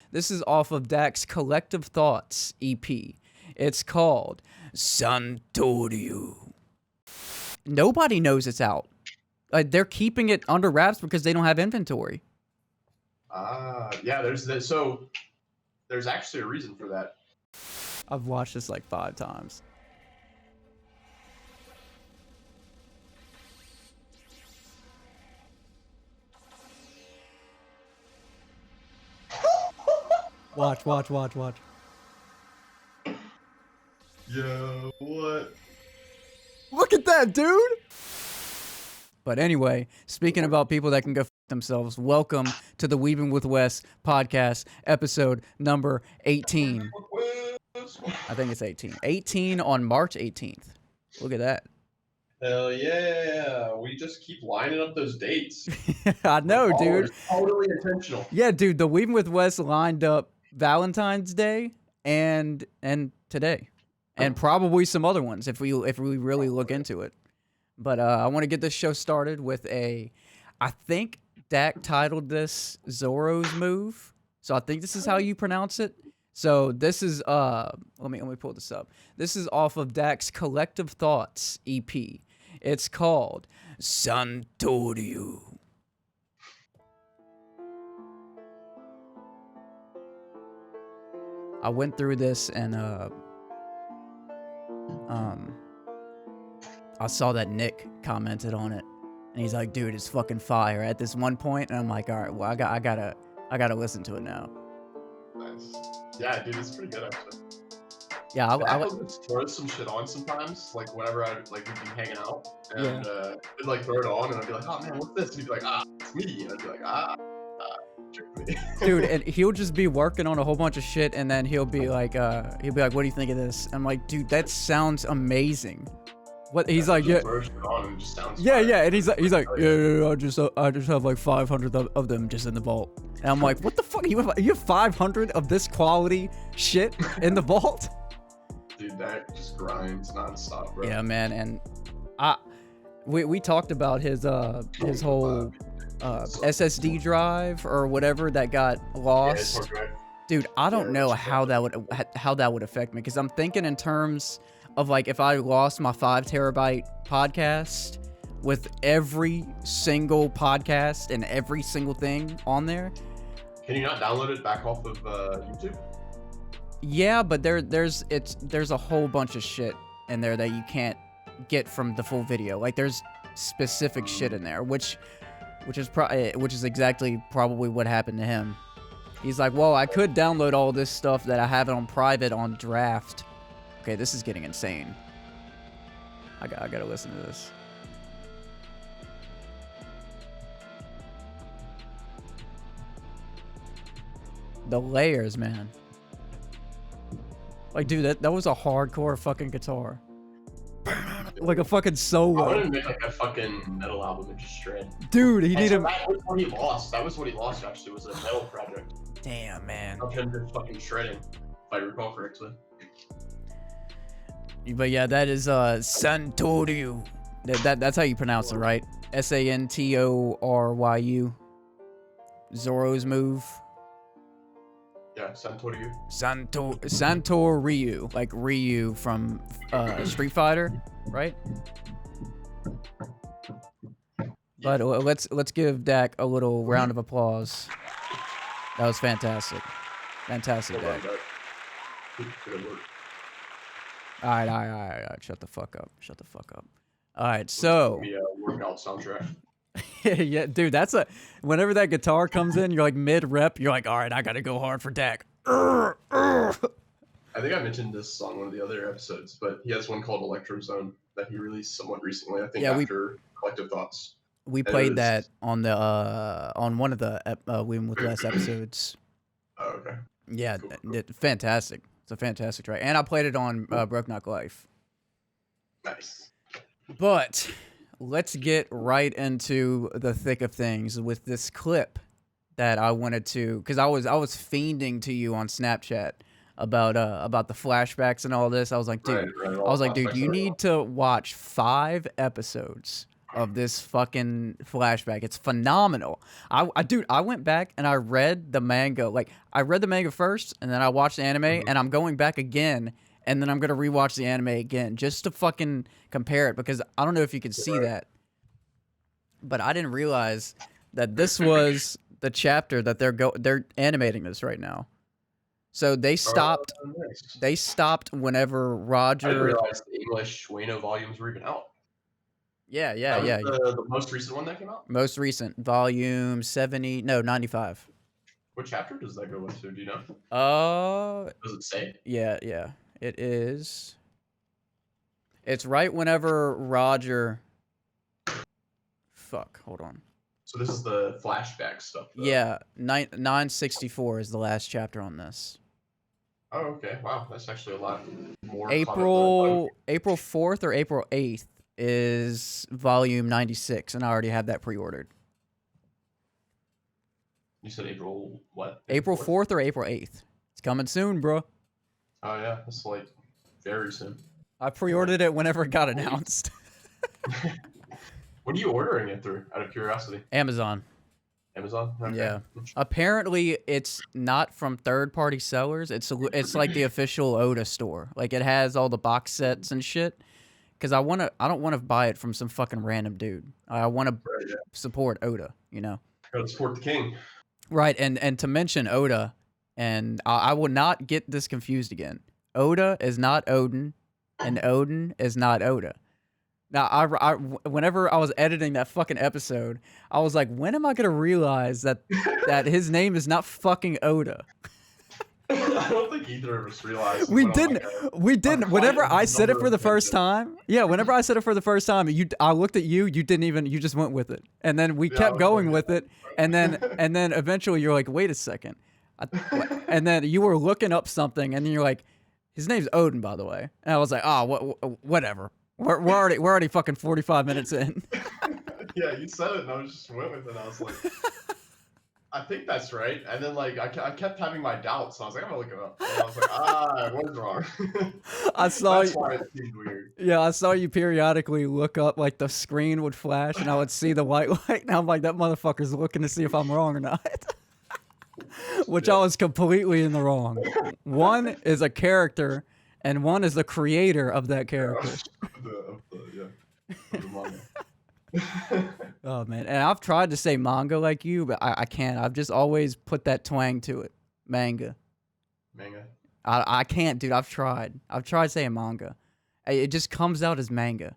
This is off of Dak's Collective Thoughts EP. It's called Santoryu. Nobody knows it's out. They're keeping it under wraps because they don't have inventory. Yeah, there's actually a reason for that. I've watched this like 5 times. Watch. Yo, what? Look at that, dude! But anyway, speaking about people that can go f themselves, welcome to the weebingwwes podcast, episode number 18. I think it's 18. 18 on March 18th. Look at that. Hell yeah. We just keep lining up those dates. I know, dude. It's totally intentional. Yeah, dude, the weebingwwes lined up Valentine's Day and today. And probably some other ones if we really look into it. But I want to get this show started with I think Dak titled this Zoro's Move. So I think this is how you pronounce it. So this is let me pull this up. This is off of Dak's Collective Thoughts EP. It's called Santoryu. I went through this and I saw that Nick commented on it, and he's like, "Dude, it's fucking fire." At this one point, and I'm like, "All right, well, I gotta listen to it now." Nice. Yeah, dude, it's pretty good actually. Yeah, I would throw some shit on sometimes, like whenever we'd be hanging out, and I'd like throw it on, and I'd be like, "Oh man, what's this?" And he'd be like, "It's me," and I'd be like, trick me. Dude, and he'll just be working on a whole bunch of shit, and then he'll be like, "What do you think of this?" I'm like, "Dude, that sounds amazing." What he's like, yeah, and he's like, yeah, I just have like 500 of them just in the vault, and I'm like, what the fuck? You have 500 of this quality shit in the vault? Dude, that just grinds nonstop, bro. Yeah, man, and we talked about his whole SSD drive or whatever that got lost. Yeah, dude, I don't know how that would affect me, because I'm thinking in terms of like if I lost my 5 terabyte podcast with every single podcast and every single thing on there. Can you not download it back off of YouTube? Yeah, but there's a whole bunch of shit in there that you can't get from the full video. Like there's specific shit in there, which is exactly probably what happened to him. He's like, well, I could download all this stuff that I have it on private on draft. Okay, this is getting insane. I gotta listen to this. The layers, man. Like, dude, that was a hardcore fucking guitar. Like a fucking solo. I wouldn't make like a fucking metal album and just shred. Dude, he needed. That was what he lost. That was what he lost, actually, was a metal project. Damn, man. Of him just fucking shredding, if I recall correctly. But yeah, that is Santoryu. That's how you pronounce it, right? Santoryu. Zoro's Move. Yeah, Santoryu. Santoryu, like Ryu from Street Fighter, right? Yeah. But let's give Dak a little round of applause. That was fantastic. Fantastic, Dak. All right. Shut the fuck up. All right, so. Workout soundtrack. Yeah, dude, whenever that guitar comes in, you're like mid-rep, you're like, all right, I gotta go hard for Dak. I think I mentioned this on one of the other episodes, but he has one called Electrozone that he released somewhat recently, I think, after Collective Thoughts. We played that on the on one of the weebingwwes episodes. Oh, okay. Yeah, cool. Fantastic. It's a fantastic track. And I played it on brokeknocklife. Nice. But let's get right into the thick of things with this clip that I wanted to, because I was fiending to you on Snapchat about the flashbacks and all this. I was like, dude, dude, you need to watch 5 episodes of this fucking flashback. It's phenomenal. Dude, I went back and I read the manga. Like, I read the manga first, and then I watched the anime, and I'm going back again, and then I'm gonna rewatch the anime again just to fucking compare it, because I don't know if you could see that, but I didn't realize that this was the chapter that they're animating this right now. So they stopped. Nice. They stopped whenever Roger. I didn't realize the English Wano volumes were even out. Yeah. The most recent one that came out? Most recent, volume 95. What chapter does that go into? Do you know? Does it say? Yeah. It is. It's right whenever Roger. Fuck, hold on. So this is the flashback stuff, though. Yeah, 964 is the last chapter on this. Oh, okay. Wow, that's actually a lot more. April 4th or April 8th is volume 96, and I already have that pre-ordered. You said April what? April 4th or April 8th. It's coming soon, bro. Oh yeah, it's like very soon. I pre-ordered it whenever it got announced. What are you ordering it through, out of curiosity? Amazon. Amazon? Okay. Yeah. Apparently, it's not from third-party sellers. It's like the official Oda store. Like, it has all the box sets and shit. Because I don't want to buy it from some fucking random dude. I want to support Oda, you know? Gotta support the king. Right, and to mention Oda, and I will not get this confused again. Oda is not Oden, and Oden is not Oda. Now, whenever I was editing that fucking episode, I was like, when am I gonna realize that his name is not fucking Oda? I don't think either of us realized. We didn't. Whenever I said it for the first time, whenever I said it for the first time, I looked at you. You didn't even. You just went with it, and then we kept going with it, and then eventually you're like, wait a second, and then you were looking up something, and then you're like, his name's Oden, by the way, and I was like, whatever. We're already fucking 45 minutes in. Yeah, you said it, and I was just went with it. I was like, I think that's right. And then like I kept having my doubts, so I was like, I'm gonna look it up. And I was like, I was wrong. I saw that's why it seemed weird. Yeah, I saw you periodically look up, like the screen would flash, and I would see the white light, and I'm like, that motherfucker's looking to see if I'm wrong or not. Which I was completely in the wrong. One is a character, and one is the creator of that character. The manga. Oh man, and I've tried to say manga like you, but I can't. I've just always put that twang to it. Manga. I can't, dude. I've tried saying manga. It just comes out as manga,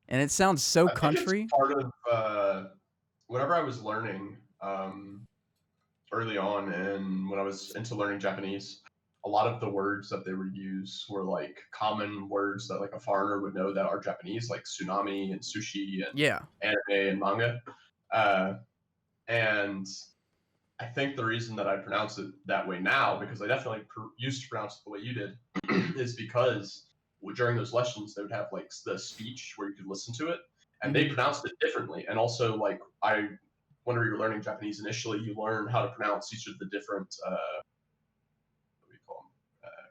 and it sounds so country. It's part of whenever I was learning early on, and when I was into learning Japanese, a lot of the words that they would use were like common words that like a foreigner would know that are Japanese, like tsunami and sushi and anime and manga. And I think the reason that I pronounce it that way now, because I definitely used to pronounce it the way you did, is because during those lessons they would have like the speech where you could listen to it, and they pronounced it differently. And also, like, whenever you're learning Japanese initially, you learn how to pronounce each of the different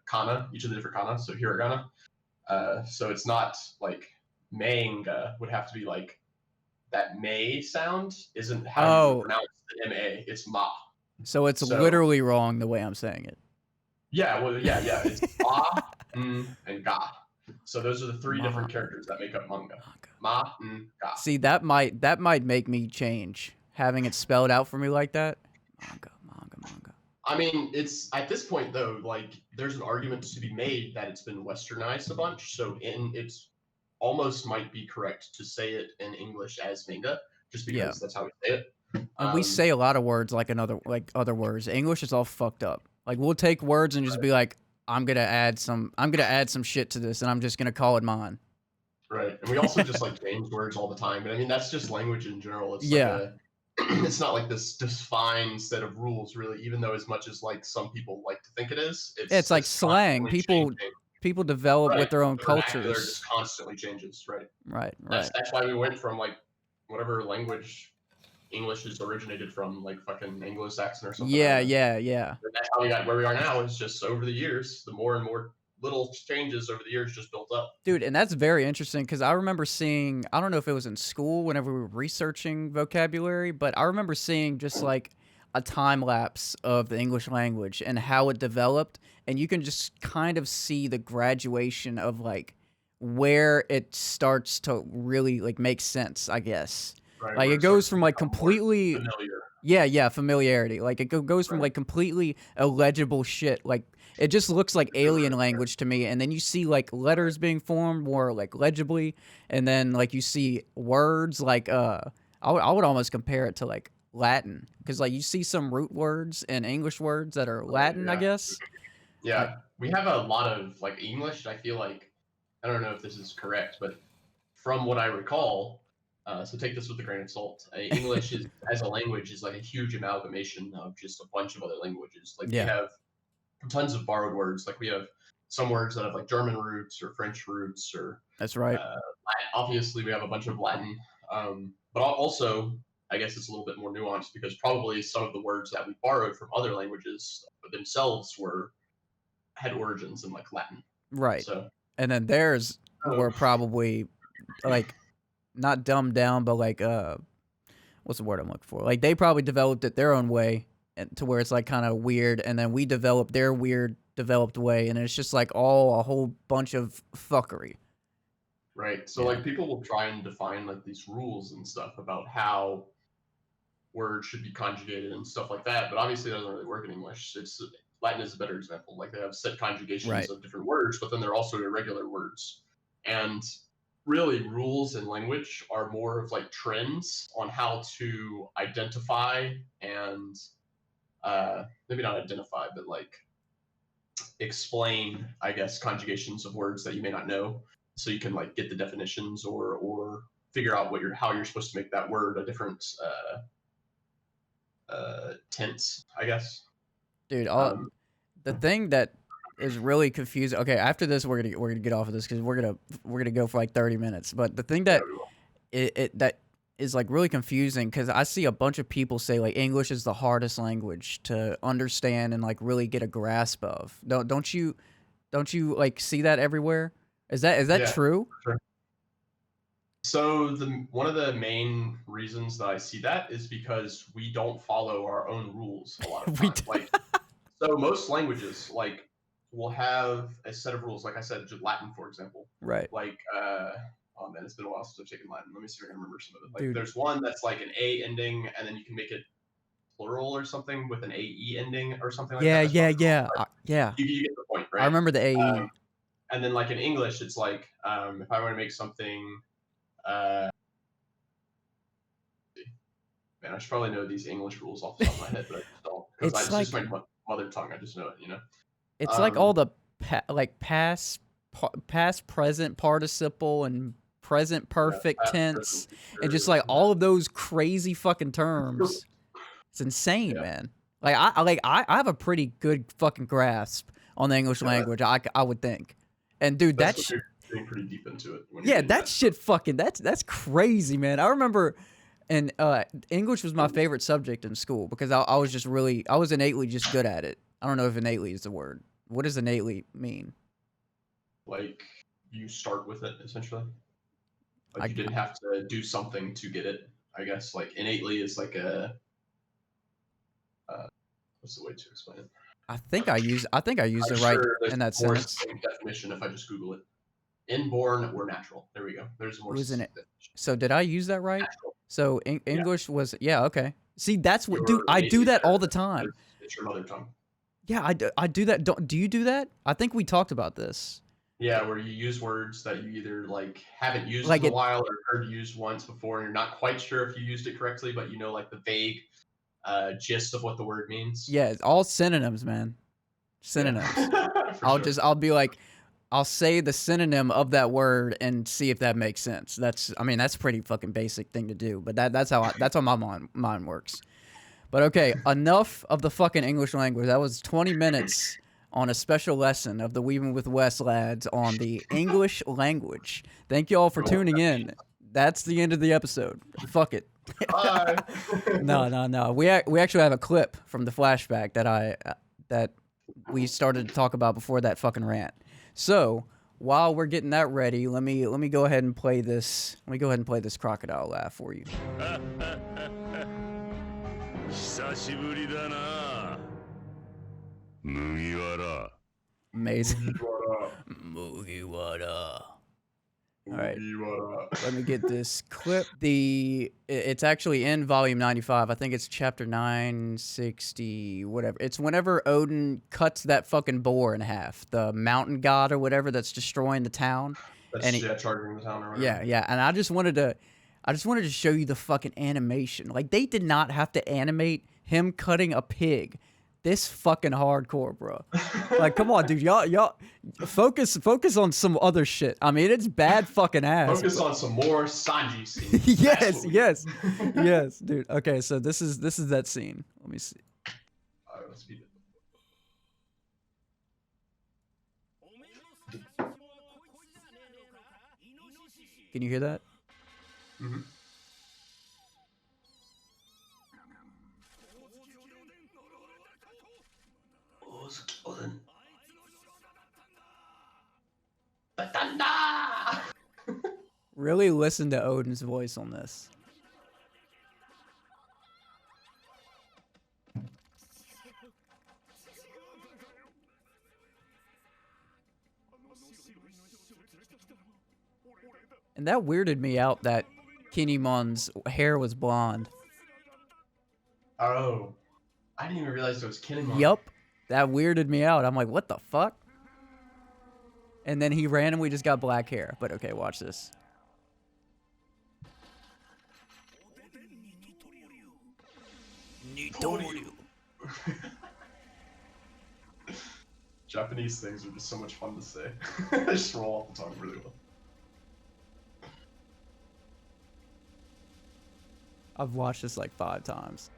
kana, each of the different kana, so hiragana. So it's not like manga would have to be like that may sound isn't how you pronounce the ma, it's ma. So it's literally wrong the way I'm saying it. Yeah, well, yeah, it's ma, and ga. So those are the three different characters that make up manga. Ma, ga. See, that might make me change having it spelled out for me like that. Manga. I mean, it's at this point though, like there's an argument to be made that it's been westernized a bunch. So it's almost might be correct to say it in English as manga, just because that's how we say it. And we say a lot of words like other words. English is all fucked up. Like we'll take words and just be like, I'm gonna add some shit to this, and I'm just gonna call it mine. Right, and we also just like change words all the time. But I mean, that's just language in general. It's it's not like this defined set of rules, really. Even though, as much as like some people like to think it is, it's like slang. People develop with their own cultures. It just constantly changes, right? Right. That's why we went from like whatever language English is originated from, like fucking Anglo-Saxon or something. Yeah. And that's how we got where we are now. Is just over the years, the more and more little changes over the years just built up. Dude, and that's very interesting because I remember seeing, I don't know if it was in school whenever we were researching vocabulary, but I remember seeing just like a time lapse of the English language and how it developed. And you can just kind of see the graduation of like where it starts to really like make sense, I guess. Right, Like where it it goes starts to from like become more completely, familiar. yeah, familiarity. Like it goes from Right. like completely illegible shit. Like it just looks like alien language to me. And then you see like letters being formed more like legibly, and then like you see words like I would almost compare it to like Latin because like you see some root words and English words that are Right, Latin, I yeah. guess. Like Yeah, we have a lot of like English. I feel like I don't know if this is correct, but from what I recall, so take this with a grain of salt. English is as a language is like a huge amalgamation of just a bunch of other languages. Like we yeah, have tons of borrowed words. Like we have some words that have like German roots or French roots, or that's right. obviously we have a bunch of Latin. But also, I guess it's a little bit more nuanced because probably some of the words that we borrowed from other languages themselves had origins in like Latin. Right. So, And then theirs were probably like not dumbed down, but like what's the word I'm looking for? Like they probably developed it their own way and to where it's like kind of weird, and then we developed their weird developed way, and it's just like all a whole bunch of fuckery. right. So Yeah. like people will try and define like these rules and stuff about how words should be conjugated and stuff like that, but obviously it doesn't really work in English. It's Latin is a better example. Like they have set conjugations Right. of different words, but then they're also irregular words. And really rules in language are more of like trends on how to identify and maybe not identify, but like explain, I guess, conjugations of words that you may not know, so you can like get the definitions or figure out how you're supposed to make that word a different tense, I guess. Dude, Um, the thing that is really confusing. Okay, after this we're gonna get off of this because we're gonna go for like 30 minutes. But the thing that that is like really confusing because I see a bunch of people say like English is the hardest language to understand and like really get a grasp of. Don't you like see that everywhere? Is that Yeah. true? Sure. So one of the main reasons that I see that is because we don't follow our own rules a lot of We times. Like, so most languages like will have a set of rules. Like I said, Latin, for example. Right. Like, oh man, it's been a while since I've taken Latin. Let me see if I can remember some of it. Like, Dude. there's one that's like an A ending, and then you can make it plural or something with an AE ending or something like that. Yeah. Yeah. You get the point, right? I remember the AE. And then like in English, it's like if I want to make something. Man, I should probably know these English rules off the top of my head, but I just don't. Because it's just my mother tongue. I just know it, you know? It's like all the past, present participle, and present perfect tense, and just like all of those crazy fucking terms. It's insane, man. Like I have a pretty good fucking grasp on the English language. I would think, and dude, that's getting pretty deep into it. Yeah, that shit fucking that's crazy, man. I remember, and English was my favorite subject in school because I was just really I was innately just good at it. I don't know if innately is the word. What does innately mean? Like you start with it essentially. Like you didn't have to do something to get it. I guess like innately is like a what's the way to explain it? I think I used it right in that sentence. Definition if I just Google it. Inborn or natural. There we go. There's more. So did I use that right? Natural. So English was okay. See, that's what dude. I do that all the time. It's your mother tongue. Yeah, I do that. Do you do that? I think we talked about this. Yeah, where you use words that you either like haven't used in a while or heard used once before, and you're not quite sure if you used it correctly, but you know like the vague gist of what the word means. Yeah, it's all synonyms, man. Synonyms. Yeah. I'll be like, I'll say the synonym of that word and see if that makes sense. That's pretty fucking basic thing to do, but that's how my mind works. But okay, enough of the fucking English language. That was 20 minutes on a special lesson of the Weebing with Wes lads on the English language. Thank you all for tuning in. That's the end of the episode. Fuck it. Bye. No. We actually have a clip from the flashback that we started to talk about before that fucking rant. So while we're getting that ready, let me go ahead and play this. Let me go ahead and play this crocodile laugh for you. Amazing. Mugiwara. All right. Let me get this clip. It's actually in volume 95. I think it's chapter 960, whatever. It's whenever Oden cuts that fucking boar in half, the mountain god or whatever that's destroying the town. That's charging the town or whatever. Yeah. And I just wanted to show you the fucking animation. Like, they did not have to animate him cutting a pig this fucking hardcore, bro. Like, come on, dude. Y'all focus on some other shit. I mean, it's bad fucking ass. Focus on some more Sanji scenes. yes, dude. Okay, so this is that scene. Let me see. Alright, let's beat it. Can you hear that? Mm-hmm. Oden. Bethesda! Really listen to Oden's voice on this. And that weirded me out that Kinemon's hair was blonde. Oh. I didn't even realize it was Kinemon. Yup. That weirded me out. I'm like, what the fuck? And then he randomly just got black hair. But okay, watch this. Nitoryu. Japanese things are just so much fun to say. They just roll off the tongue really well. I've watched this like 5 times.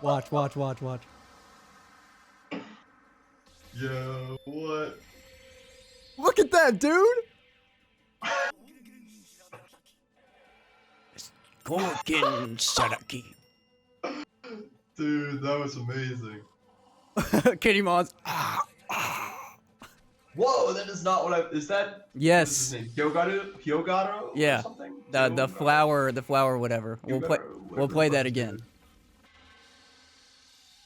Watch. Yo, what? Look at that, dude! Gorkin Saraki. Dude, that was amazing. Kinemon's. Whoa, that is not what I. Is that? Yes. What is his name? Hyogaro? Yeah. Or something? The flower, whatever. We'll play that again.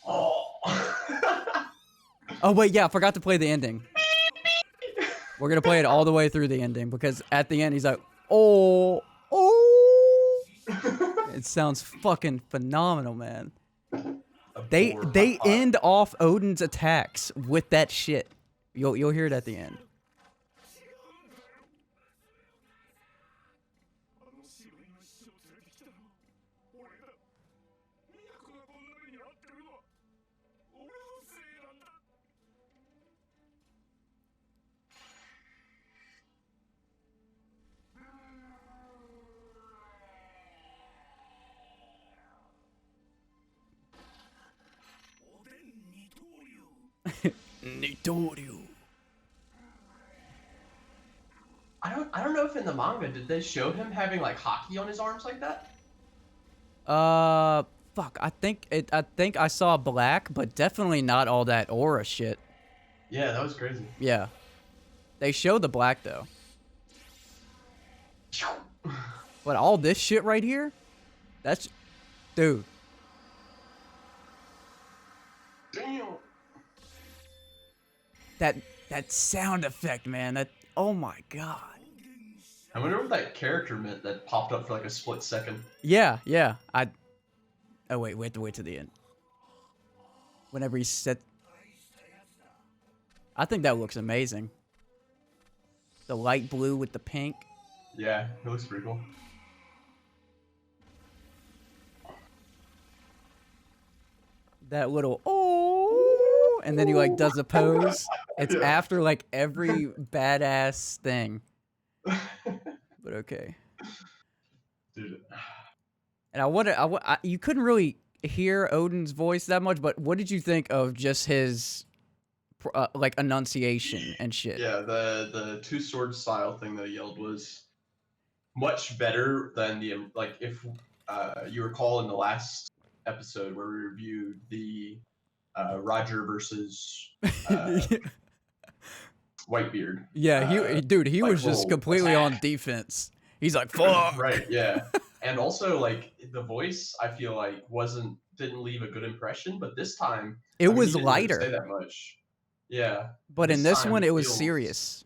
Oh. Oh wait, yeah, I forgot to play the ending. We're gonna play it all the way through the ending because at the end he's like, oh. It sounds fucking phenomenal, man. They end off Oden's attacks with that shit. You'll hear it at the end. Nitoryu. I don't know if in the manga did they show him having like hockey on his arms like that? Fuck. I think I saw black, but definitely not all that aura shit. Yeah, that was crazy. Yeah. They show the black though. But all this shit right here? That's dude. Damn. That sound effect, man. That, oh my god. I wonder what that character meant that popped up for like a split second. Yeah. Oh wait, we have to wait to the end. Whenever he said, I think that looks amazing. The light blue with the pink. Yeah, it looks pretty cool. That little oh, and then he like does the pose. It's after like every badass thing. But okay. Dude. And you couldn't really hear Oden's voice that much, but what did you think of just his like enunciation and shit? Yeah, the two sword style thing that he yelled was much better than the like if you recall in the last episode where we reviewed the Roger versus Whitebeard. Yeah, he Like was just little completely on attack. defense. He's like, fuck. Right, yeah. And also like the voice I feel like didn't leave a good impression, but this time It I mean he was didn't really say lighter, that much. Yeah. but in This this time one, he it was feels serious.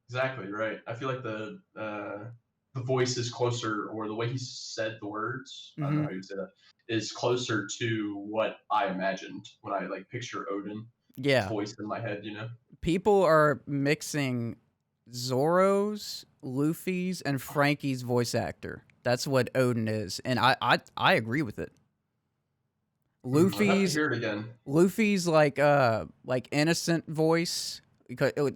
exactly right. I feel like the voice is closer, or the way he said the words, I don't know how you'd say that, is closer to what I imagined when I like picture Odin's Yeah. voice in my head, People are mixing Zoro's, Luffy's, and Frankie's voice actor. That's what Oden is, and I agree with it. I'd have to Luffy's hear it again. like innocent voice,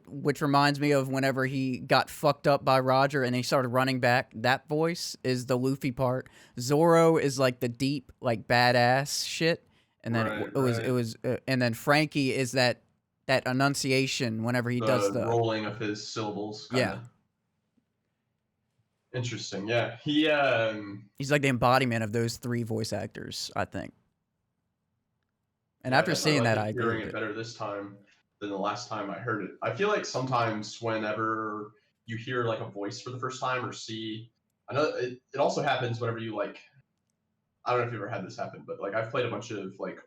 which reminds me of whenever he got fucked up by Roger and he started running back. That voice is the Luffy part. Zoro is like the deep, like badass shit, and then it was, and then Frankie is that enunciation whenever he does the rolling of his syllables. Yeah. Interesting. Yeah, he's like the embodiment of those three voice actors, I think. And after seeing that, I agree hearing with it better this time than the last time I heard it. I feel like sometimes whenever you hear like a voice for the first time or see, I know it also happens whenever you like, I don't know if you ever had this happen, but like I've played a bunch of like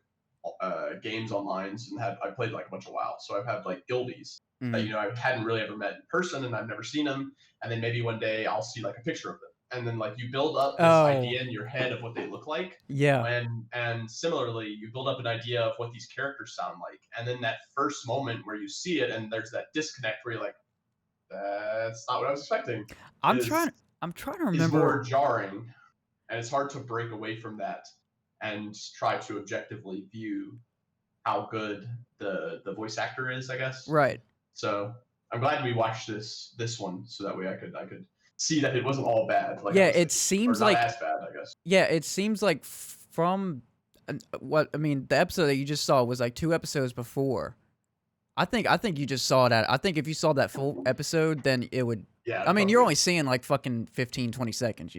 games online and I played like a bunch of WoW, so I've had like guildies that I hadn't really ever met in person and I've never seen them, and then maybe one day I'll see like a picture of them, and then like you build up this idea in your head of what they look like. Yeah. And similarly, you build up an idea of what these characters sound like, and then that first moment where you see it and there's that disconnect where you're like, that's not what I was expecting. I'm trying to remember. It's more jarring, and it's hard to break away from that and try to objectively view how good the voice actor is, I guess. Right. So I'm glad we watched this one, so that way I could see that it wasn't all bad. Like yeah, it seems like as bad, I guess. Yeah, it seems like from what I mean, the episode that you just saw was like 2 episodes before. I think you just saw that. I think if you saw that full episode, then it would. Yeah. I mean, you're only seeing like fucking 15, 20 seconds,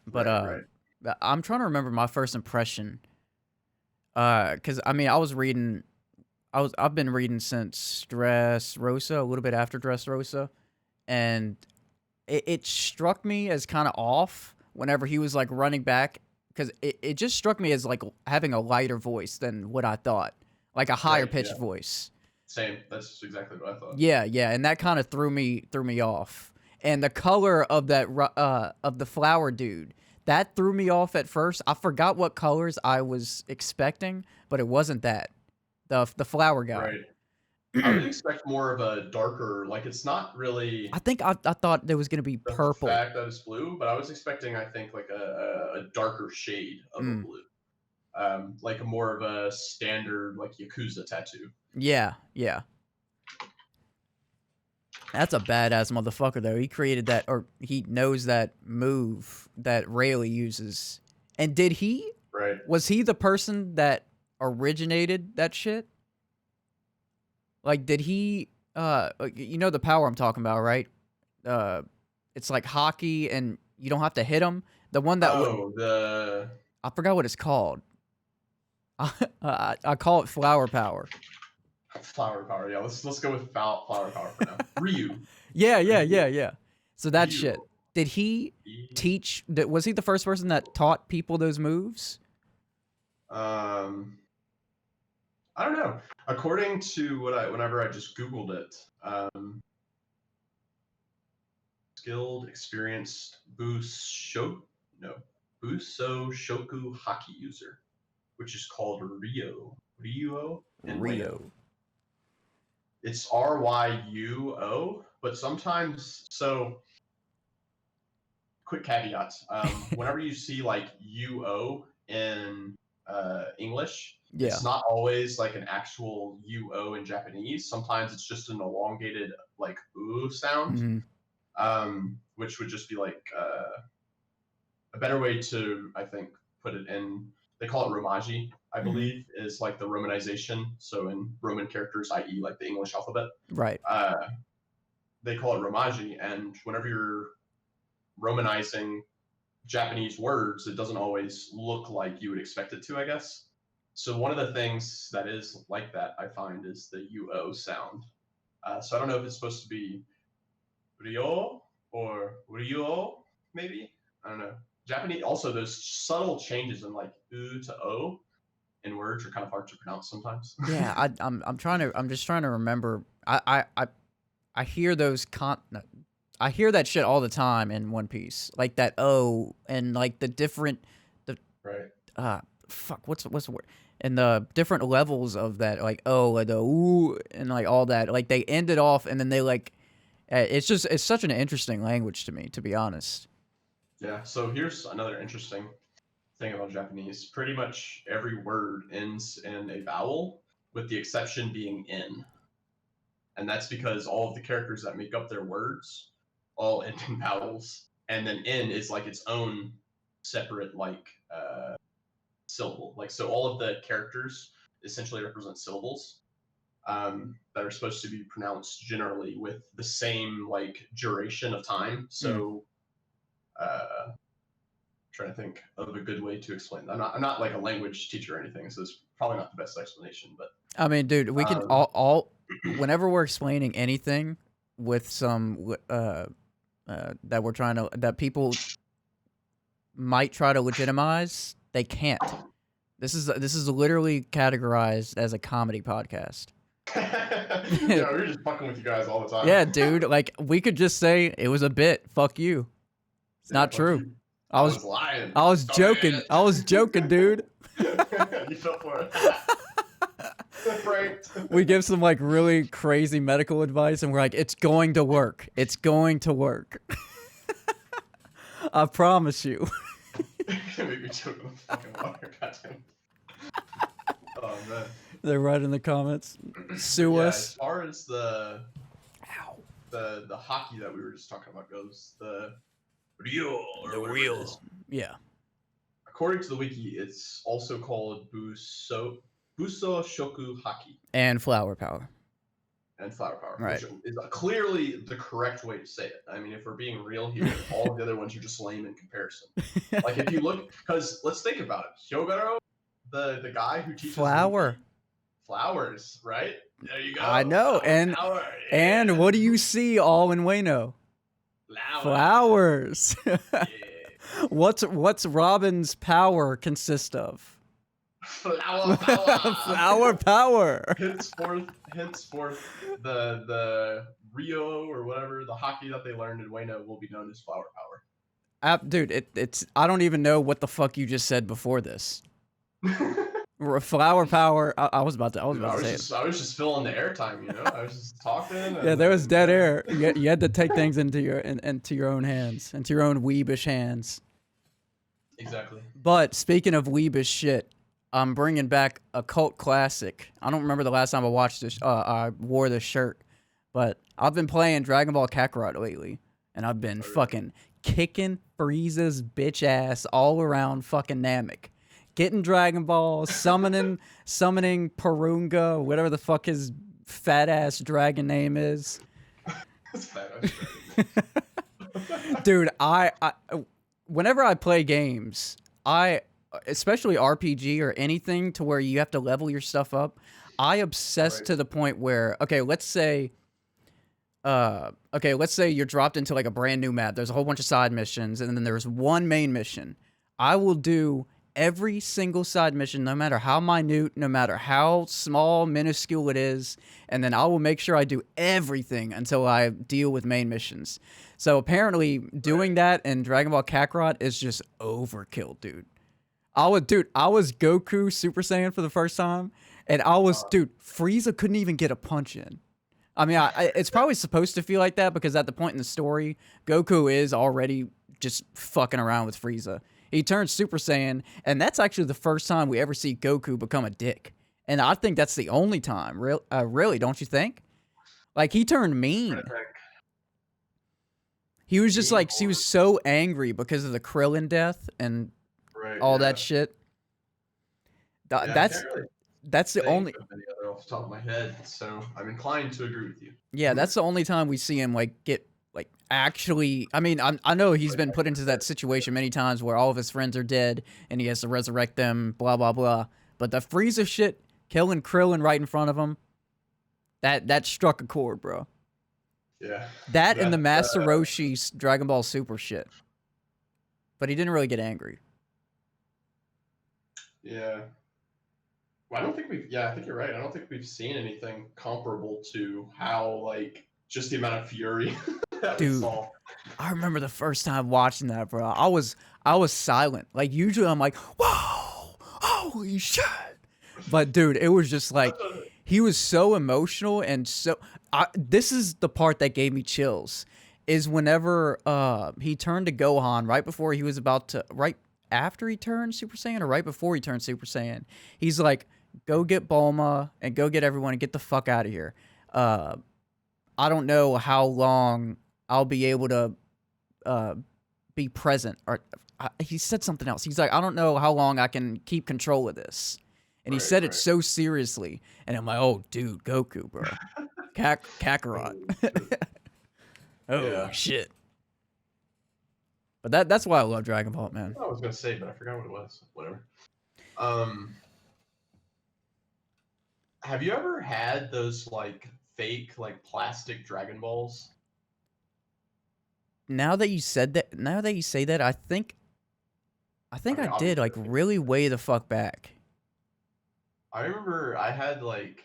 But right. I'm trying to remember my first impression. Because I mean, I've been reading since Dressrosa, a little bit after Dressrosa, and it struck me as kind of off whenever he was like running back, because it just struck me as like having a lighter voice than what I thought, like a higher pitched voice. Same. That's exactly what I thought. Yeah, and that kind of threw me off. And the color of that of the flower dude, that threw me off at first. I forgot what colors I was expecting, but it wasn't that. The flower guy. Right. I would expect more of a darker, like it's not really. I think I thought there was gonna be purple. The fact that it's blue, but I was expecting, I think, like a darker shade of a blue, like a more of a standard like Yakuza tattoo. Yeah. That's a badass motherfucker, though. He created that, or he knows that move that Rayleigh uses. And did he? Right. Was he the person that originated that shit? Like, did he? You know the power I'm talking about, right? It's like hockey, and you don't have to hit him. The one that I forgot what it's called. I call it flower power. Flower power, yeah. Let's go with flower power for now. Ryu. Yeah. So that shit. Did he teach? Was he the first person that taught people those moves? I don't know. According to whenever I just Googled it, skilled, experienced Buso Shoku hockey user, which is called Ryo. It's Ryuo, but sometimes, so quick caveats. Whenever you see like UO in English, it's not always like an actual UO in Japanese. Sometimes it's just an elongated like oo sound, which would just be like a better way to, I think, put it in. They call it Romaji, I believe, is like the romanization. So in Roman characters, i.e. like the English alphabet. Right. They call it Romaji, and whenever you're romanizing Japanese words, it doesn't always look like you would expect it to, I guess. So one of the things that is like that, I find, is the UO sound. So I don't know if it's supposed to be Ryo or Ryo, maybe? I don't know. Japanese, also those subtle changes in like U to O in words are kind of hard to pronounce sometimes. Yeah, I'm just trying to remember. I hear those I hear that shit all the time in One Piece, like that O and like the different Right. Fuck, what's the word? And the different levels of that, like O and the ooh and like all that, like they end it off and then they like, it's such an interesting language to me, to be honest. Yeah. So here's another interesting thing about Japanese. Pretty much every word ends in a vowel, with the exception being in. And that's because all of the characters that make up their words all end in vowels, and then in is like its own separate like syllable. Like, so all of the characters essentially represent syllables that are supposed to be pronounced generally with the same like duration of time. So trying to think of a good way to explain that. I'm not like a language teacher or anything, so it's probably not the best explanation, but I mean, dude, we can whenever we're explaining anything with some that we're trying to, that people might try to legitimize, they can't. This is literally categorized as a comedy podcast. Yeah, we're just fucking with you guys all the time. Yeah, dude, like we could just say it was a bit. Fuck you. It's not true. You. I was lying. I was joking. I was joking, dude. You fell for it. Pranked. We give some like really crazy medical advice and we're like, it's going to work. It's going to work. I promise you. Make me choke on the fucking water. Goddamn. Oh man. They're right in the comments. Sue us. As far as the hockey that we were just talking about goes, the real or The whatever real. it is, Yeah. according to the wiki, it's also called buso shoku haki And flower power. and flower power, Right. which is clearly the correct way to say it. I mean, if we're being real here, all of the other ones are just lame in comparison. Like if you look, because let's think about it. Hyogaro, the guy who teaches Flower. Flowers, right? There you go. I know. Flower, yeah. And what do you see all in Wano? Flowers. Yeah. What's Robin's power consist of? Flower power. Flower power. Henceforth, the Rio or whatever, the hockey that they learned in Wano will be known as flower power. Dude, it's I don't even know what the fuck you just said before this. Flower power. I was about to say it. I was just filling the airtime, you know. I was just talking. Yeah, there was dead air. You had to take things into your own hands, into your own weebish hands. Exactly. But speaking of weebish shit, I'm bringing back a cult classic. I don't remember the last time I watched this. I wore this shirt, but I've been playing Dragon Ball Kakarot lately, and I've been fucking kicking Frieza's bitch ass all around fucking Namek. Getting Dragon Ball, summoning Purunga, whatever the fuck his fat ass dragon name is. Dude, I whenever I play games, especially RPG or anything to where you have to level your stuff up, I obsess to the point where, let's say you're dropped into like a brand new map. There's a whole bunch of side missions, and then there's one main mission. I will do every single side mission, no matter how minute, no matter how small, minuscule it is, and then I will make sure I do everything until I deal with main missions. So apparently doing that in Dragon Ball Kakarot is just overkill, dude. I was Goku Super Saiyan for the first time, and Frieza couldn't even get a punch in. I mean, it's probably supposed to feel like that because at the point in the story, Goku is already just fucking around with Frieza. He turns Super Saiyan, and that's actually the first time we ever see Goku become a dick. And I think that's the only time. Really, don't you think? Like, he turned mean. He was just like, he was so angry because of the Krillin death and all that shit. That's the only... Any other off the top of my head, so I'm inclined to agree with you. Yeah, that's the only time we see him, like, get like actually, I mean, I know he's been put into that situation many times where all of his friends are dead and he has to resurrect them, blah blah blah. But the Frieza shit, killing Krillin right in front of him, that struck a chord, bro. Yeah. That and the That, Master Roshi's Dragon Ball Super shit. But he didn't really get angry. yeah. Well, I don't think we've. Yeah, I think you're right. I don't think we've seen anything comparable to how like just the amount of fury that we Dude, saw. I remember the first time watching that, bro. I was silent. Like usually I'm like, whoa, holy shit. But dude, it was just like he was so emotional and so. This is the part that gave me chills. Is whenever he turned to Gohan right before he was about to right after he turned Super Saiyan or right before he turned Super Saiyan. He's like, go get Bulma and go get everyone and get the fuck out of here. I don't know how long I'll be able to be present. Or he said something else. He's like, I don't know how long I can keep control of this. And he said it so seriously. And I'm like, oh, dude, Goku, bro. Kakarot. Oh, shit. But that's why I love Dragon Ball, man. I was gonna say, but I forgot what it was. Whatever. Have you ever had those like fake like plastic Dragon Balls? Now that you say that, I think mean, I did, like, really way the fuck back. I remember I had like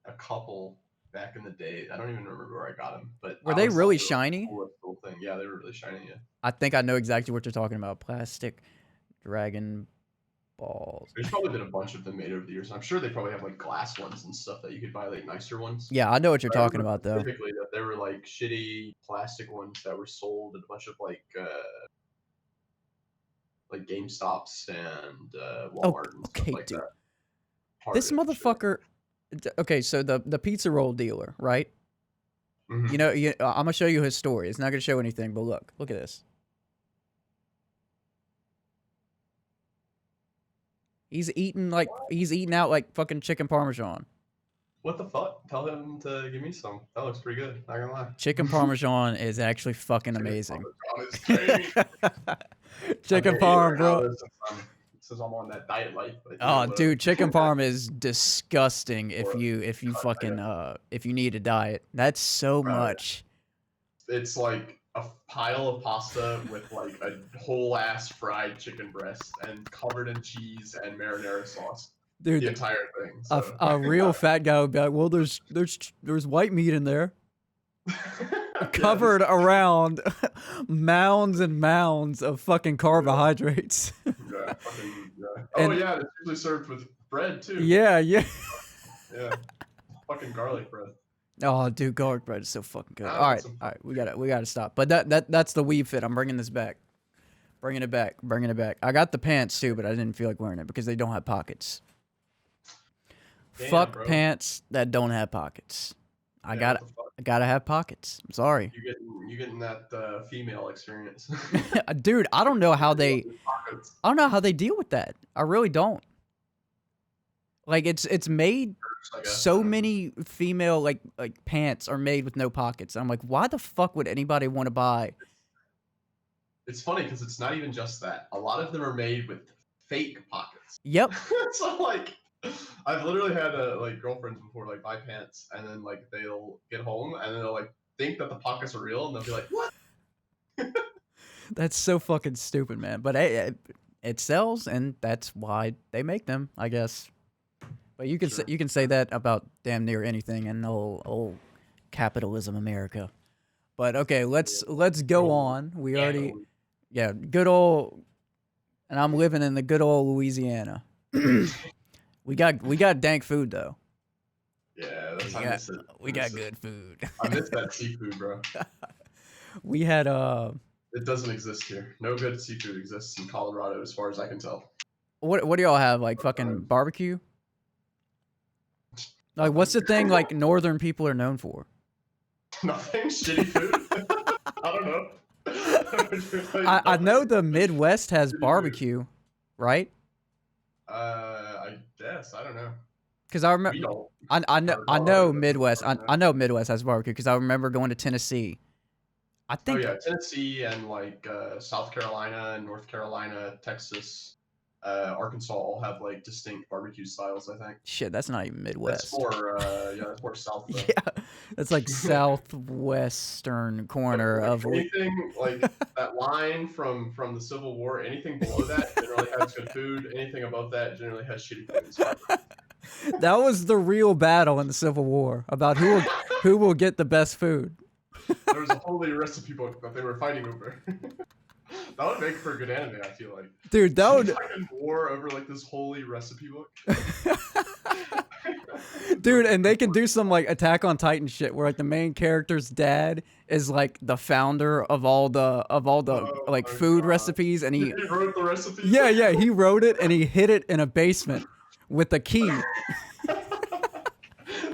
a couple back in the day. I don't even remember where I got them, but Were they really shiny? Cool thing. Yeah, they were really shiny. Yeah. I think I know exactly what you're talking about. Plastic Dragon Balls. There's probably been a bunch of them made over the years. I'm sure they probably have like glass ones and stuff that you could buy, like nicer ones. Yeah, I know what you're talking about, though. Typically, that there were like shitty plastic ones that were sold at a bunch of like GameStops and Walmart and stuff like dude. that. This motherfucker. Okay, so the pizza roll dealer, right? Mm-hmm. You know, I'm gonna show you his story. It's not gonna show anything, but look at this. He's eating out like fucking chicken parmesan. What the fuck? Tell him to give me some. That looks pretty good. Not gonna lie. Chicken parmesan is actually fucking amazing. Chicken parm, bro. Since I'm on that diet life. Oh, dude, chicken parm is disgusting. If you fucking if you need a diet, that's so much. It's like a pile of pasta with like a whole ass fried chicken breast and covered in cheese and marinara sauce. Dude, the entire thing. So. A real fat guy would be like, well, there's white meat in there. Covered around mounds and mounds of fucking carbohydrates. Yeah. Oh, yeah, it's usually served with bread, too. Yeah. Yeah. Fucking garlic bread. Oh, dude, garlic bread is so fucking good. All right, we gotta stop. But that's the Weeb Fit. I'm bringing this back. Bringing it back. I got the pants, too, but I didn't feel like wearing it because they don't have pockets. Damn, fuck bro. pants that don't have pockets. I gotta have pockets. I'm sorry. You're getting that female experience. Dude, I don't know how they deal with that. I really don't. Like it's made so many female like pants are made with no pockets. I'm like, why the fuck would anybody want to buy? It's funny because it's not even just that. A lot of them are made with fake pockets. Yep. So like I've literally had girlfriends before like buy pants and then like they'll get home and then they'll like think that the pockets are real and they'll be like, what? That's so fucking stupid, man. But it sells and that's why they make them, I guess. But you can say that about damn near anything in old capitalism America. But okay, let's go on. We already good old, and I'm living in the good old Louisiana. We got dank food though. Yeah, we got good food. I miss that seafood, bro. We had It doesn't exist here. No good seafood exists in Colorado, as far as I can tell. What do y'all have? Like fucking barbecue? Like what's the thing like northern people are known for? Nothing. Shitty food. I don't know. I know the Midwest has barbecue, right? I guess I don't know. Because I remember, I know Midwest. I know Midwest has barbecue because I remember going to Tennessee. I Oh think yeah, Tennessee and like South Carolina and North Carolina, Texas, Arkansas all have like distinct barbecue styles. I think shit. That's not even that's Midwest. more yeah, that's more south though. Yeah, that's like southwestern But corner like of. anything like that line from the Civil War, anything below that generally has good food. Anything above that generally has shitty food. So That was the real battle in the Civil War about who will get the best food. there was a holy recipe book that they were fighting over. That would make for a good anime, I feel like. Dude, that Some would. fucking war over like this holy recipe book. Dude, and they can do some like Attack on Titan shit where like the main character's dad is like the founder of all the Oh like my food God. recipes, and He wrote the recipe. yeah, he wrote it and he hid it in a basement with a key.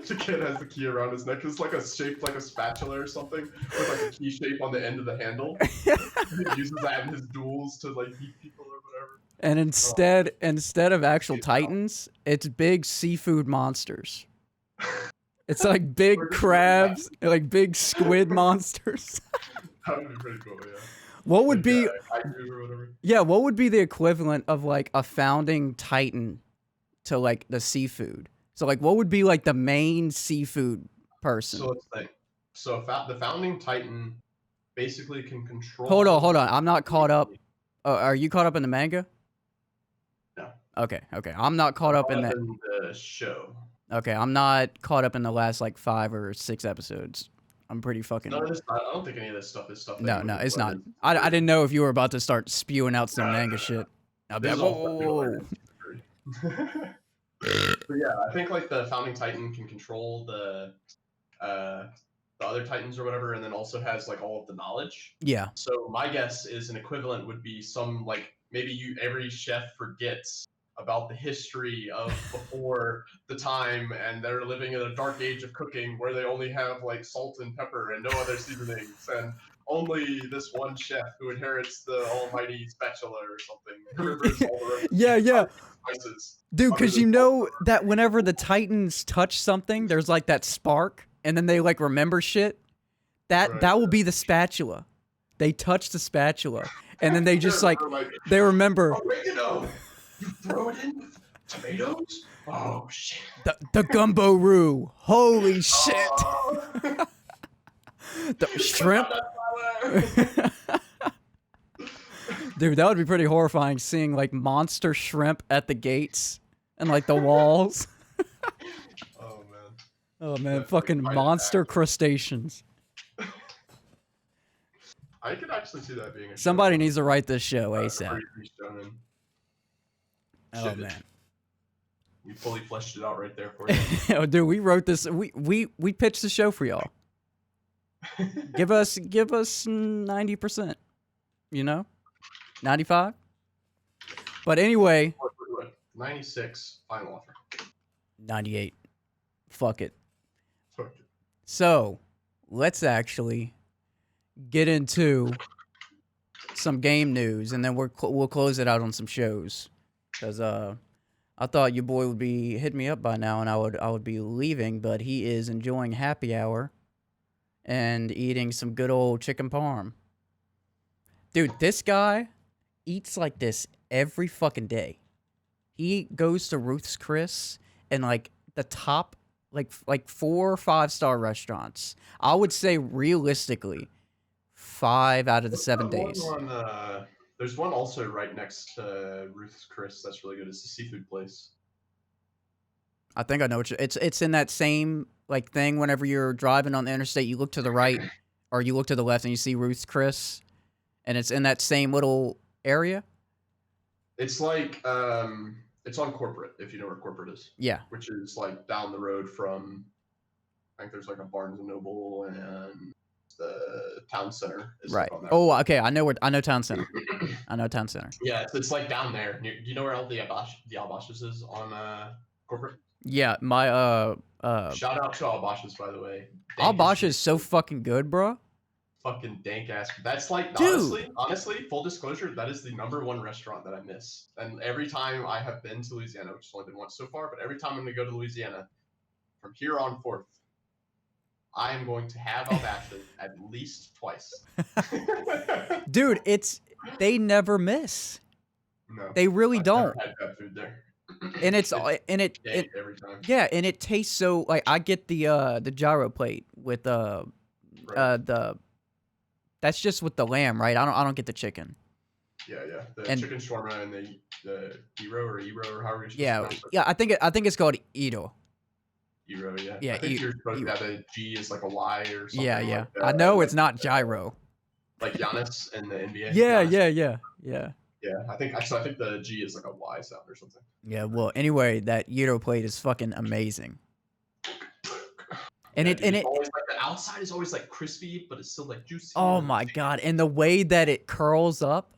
The kid has the key around his neck. It's like a shaped like a spatula or something with like a key shape on the end of the handle. He uses that in his duels to like beat people or whatever. And instead of actual titans, it's big seafood monsters. It's like big crabs, like big squid monsters. That would be pretty cool, yeah. What would Like, be kaiju or whatever. yeah, what would be the equivalent of like a founding titan to like the seafood? So like what would be like the main seafood person? So let's think. So the founding titan basically can control. Hold on. I'm not caught up. Are you caught up in the manga? No. Okay. I'm not caught up in that. In the show. Okay, I'm not caught up in the last like 5 or 6 episodes. I'm pretty fucking. No, I don't think any of this stuff is stuff. No, it's not. I didn't know if you were about to start spewing out some manga shit. I'll be like, whoa. But yeah, I think like the founding titan can control the other titans or whatever, and then also has like all of the knowledge. Yeah. So my guess is an equivalent would be some like maybe every chef forgets about the history of before the time, and they're living in a dark age of cooking where they only have like salt and pepper and no other seasonings, and only this one chef who inherits the almighty spatula or something remembers all the rest Yeah. spices. Dude, because you know that whenever the titans touch something, there's like that spark, and then they like remember shit. That will be the spatula. They touch the spatula, and then they just like they remember. Oregano. You throw it in with tomatoes? Oh shit. The gumbo roux. Holy shit. Oh. The shrimp. Dude, that would be pretty horrifying seeing like monster shrimp at the gates and like the walls. Oh man, fucking monster crustaceans. I could actually see that being a Somebody needs to write this show ASAP. Oh Shit. man. You fully fleshed it out right there for you. Oh, dude, we wrote this. We pitched the show for y'all. Give us 90%. You know, 95. But anyway, 96 final offer. 98. Fuck it. Fuck it. So let's actually get into some game news, and then we'll close it out on some shows. Cause I thought your boy would be hitting me up by now, and I would be leaving, but he is enjoying happy hour and eating some good old chicken parm. Dude, this guy eats like this every fucking day. He goes to Ruth's Chris and like the top like 4 or 5-star restaurants. I would say realistically 5 out of the 7 days. There's one also right next to Ruth's Chris that's really good. It's a seafood place. I think I know what it's in that same like thing. Whenever you're driving on the interstate, you look to the right or you look to the left and you see Ruth's Chris, and it's in that same little area. It's like it's on Corporate, if you know where Corporate is. Yeah. Which is like down the road from, I think there's like a Barnes and Noble and the town center. Is Right. On there. Oh, okay. I know town center. I know town center. Yeah, it's like down there. Do you know where all the Albashes is on Corporate? Yeah, my Shout out to Albashes, by the way. Albash is so fucking good, bro. Fucking dank ass. That's like Dude. honestly, full disclosure, that is the #1 restaurant that I miss. And every time I have been to Louisiana, which has only been once so far, but every time I'm gonna go to Louisiana, from here on forth, I am going to have Albasha at least twice. Dude, they never miss. No, They really I've don't. never had bad food there. And It's it every time. yeah, and it tastes so like I get the gyro plate with the that's just with the lamb, right? I don't get the chicken. Yeah. The And chicken shawarma and the Ero or however you're supposed to yeah, pronounce it. yeah, I think it's called Ito. Ero, yeah. Yeah, I think you're supposed to have a G is like a Y or something. yeah. Like I know it's not gyro. Like Giannis in the NBA. Yeah, Giannis. yeah. Yeah, I think the G is like a Y sound or something. Yeah, well, anyway, that Ito plate is fucking amazing. And yeah, it always like the outside is always like crispy, but it's still like juicy. Oh my god, and the way that it curls up.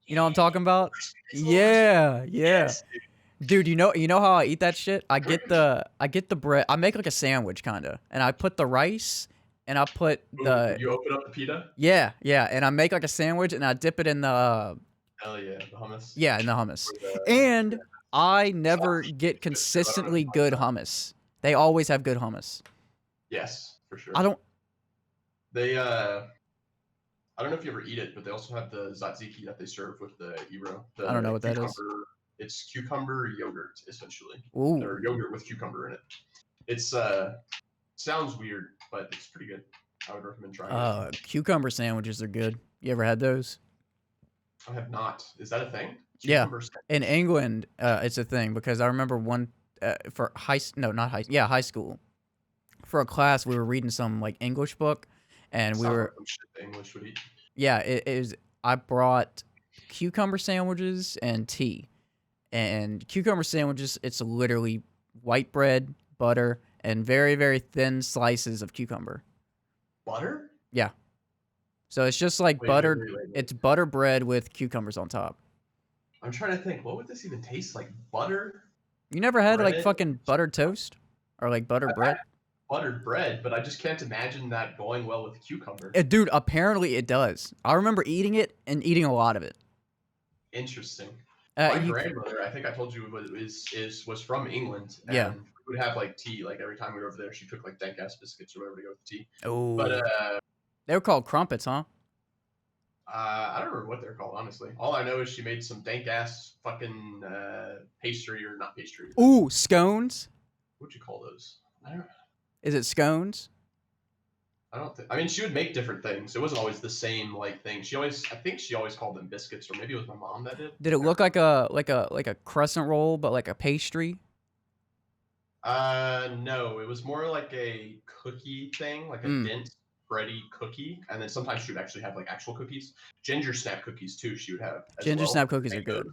You know what I'm talking about? Yeah. Yes, Dude, you know how I eat that shit? I get the bread. I make like a sandwich kinda. And I put the rice and I put the you open up the pita? Yeah, and I make like a sandwich and I dip it in the Hell yeah, the hummus. Yeah, in the hummus. And I never get consistently good hummus. They always have good hummus. Yes, for sure. They I don't know if you ever eat it, but they also have the tzatziki that they serve with the Ero. I don't know what that is. It's cucumber yogurt, essentially. Ooh. Or yogurt with cucumber in it. It's sounds weird, but it's pretty good. I would recommend trying it. Cucumber sandwiches are good. You ever had those? I have not. Is that a thing? Cucumber sandwich? In England, it's a thing because I remember one for high school. For a class, we were reading some like English book, and we were English would eat. Yeah, it is. I brought cucumber sandwiches and tea, and cucumber sandwiches. It's literally white bread, butter, and very very thin slices of cucumber. Butter? Yeah. So it's just like buttered. It's butter bread with cucumbers on top. I'm trying to think. What would this even taste like? Butter? You never had like fucking buttered toast or like buttered bread? Buttered bread, but I just can't imagine that going well with cucumber. Dude, apparently it does. I remember eating it and eating a lot of it. Interesting. My grandmother, I think I told you, was from England. And yeah. We would have like tea like every time we were over there. She cooked like dank ass biscuits or whatever to go with the tea. Oh. But they were called crumpets, huh? I don't remember what they're called, honestly. All I know is she made some dank ass fucking pastry or not pastry. Ooh, scones. What'd you call those? I don't know. Is it scones? I don't think. I mean, she would make different things. It wasn't always the same like thing. I think she always called them biscuits, or maybe it was my mom that did. Did it look like a crescent roll, but like a pastry? No. It was more like a cookie thing, like a dense, bready cookie, and then sometimes she would actually have like actual cookies. Ginger snap cookies too. She would have. Ginger snap cookies are good.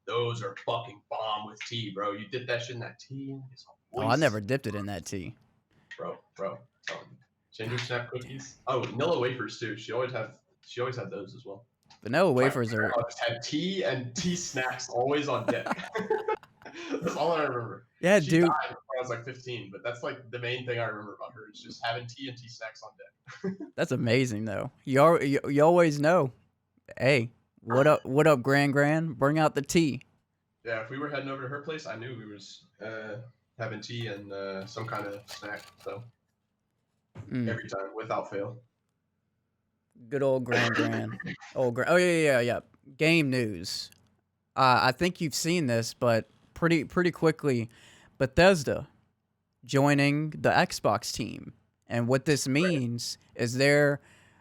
Those are fucking bomb with tea, bro. You dip that shit in that tea. Oh, I never dipped it in that tea. Bro. Ginger snap cookies. Oh, vanilla wafers too. She always had those as well. Vanilla wafers are. I just had tea and tea snacks always on deck. That's all I remember. Yeah, she dude. Died when I was like 15, but that's like the main thing I remember about her is just having tea and tea snacks on deck. That's amazing though. You always know. Hey, what up, Gran? Bring out the tea. Yeah, if we were heading over to her place, I knew we was having tea and some kind of snack. So every time, without fail. Good old Gran. Oh yeah. Game news. I think you've seen this, but pretty quickly, Bethesda joining the Xbox team, and what this means is their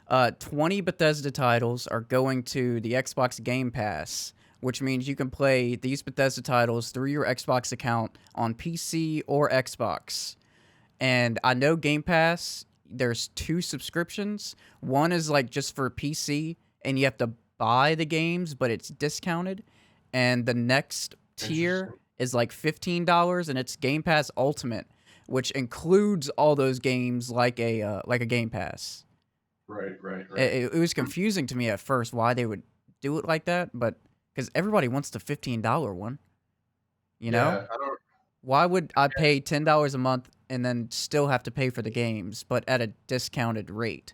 20 Bethesda titles are going to the Xbox Game Pass, which means you can play these Bethesda titles through your Xbox account on PC or Xbox. And I know Game Pass, there's 2 subscriptions. One is like just for PC, and you have to buy the games, but it's discounted. And the next tier is like $15, and it's Game Pass Ultimate, which includes all those games like a Game Pass. Right. It was confusing to me at first why they would do it like that, but because everybody wants the $15 one, you know? Yeah, why would I pay $10 a month and then still have to pay for the games, but at a discounted rate?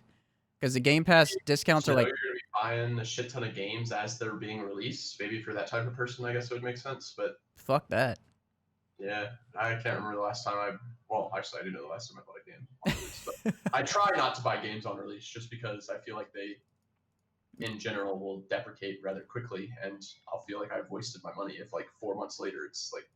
Because the Game Pass discounts are like you're gonna be buying a shit ton of games as they're being released. Maybe for that type of person, I guess it would make sense. But fuck that. Yeah, I can't remember the last time well, actually, I do know the last time I bought a game on release, but I try not to buy games on release just because I feel like they, in general, will deprecate rather quickly, and I'll feel like I've wasted my money if like 4 months later it's like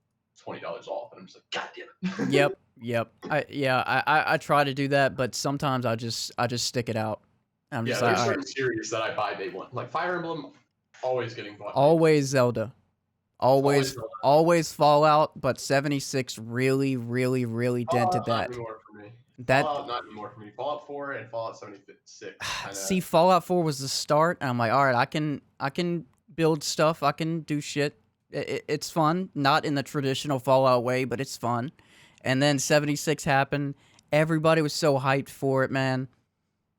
$20 off, and I'm just like, God damn it. Yep. I try to do that, but sometimes I just stick it out. I'm Yeah, just like, there's all right, certain series that I buy day one, like Fire Emblem, always getting bought. always Zelda, Always always Fallout, but 76 really dented Fallout, not that. anymore for me. That Fallout, not anymore for me. Fallout 4 and Fallout 76 kind of. see, Fallout 4 was the start, and I'm like, all right, I can build stuff, I can do shit. It's fun, not in the traditional Fallout way, but it's fun. And then 76 happened. Everybody was so hyped for it, man.